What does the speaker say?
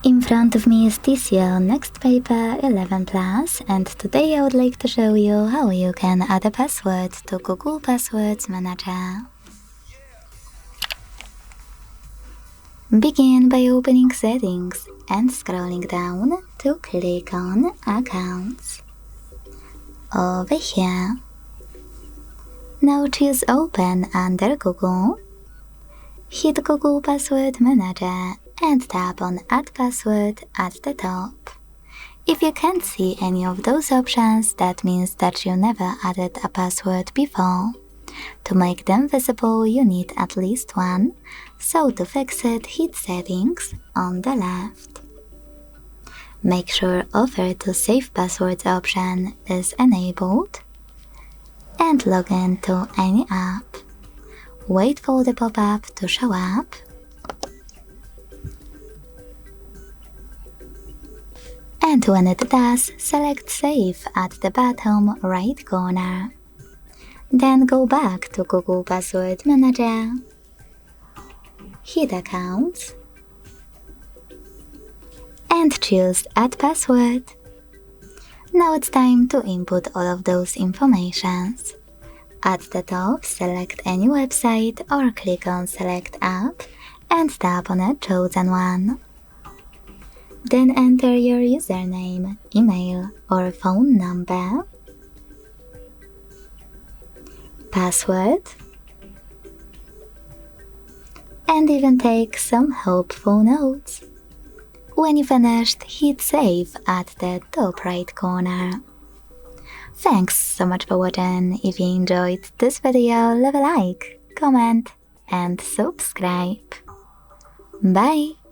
In front of me is TCL NXTpaper 11 Plus, and today I would like to show you how you can add a password to Google Passwords Manager. Begin by opening Settings and scrolling down to click on Accounts. Over here. Now choose Open under Google. Hit Google Password Manager and tap on Add Password at the top. If you can't see any of those options, that means that you never added a password before. To make them visible, you need at least one, so to fix it, hit Settings on the left. Make sure Offer to Save Passwords option is enabled and log in to any app. Wait for the pop-up to show up. And when it does, select Save at the bottom right corner. Then go back to Google Password Manager, hit Accounts, and choose Add Password. Now it's time to input all of those informations. At the top, select any website or click on Select App and tap on a chosen one. Then enter your username, email or phone number, password, and even take some helpful notes. When you finished, hit Save at the top right corner. Thanks so much for watching. If you enjoyed this video, leave a like, comment and subscribe. Bye!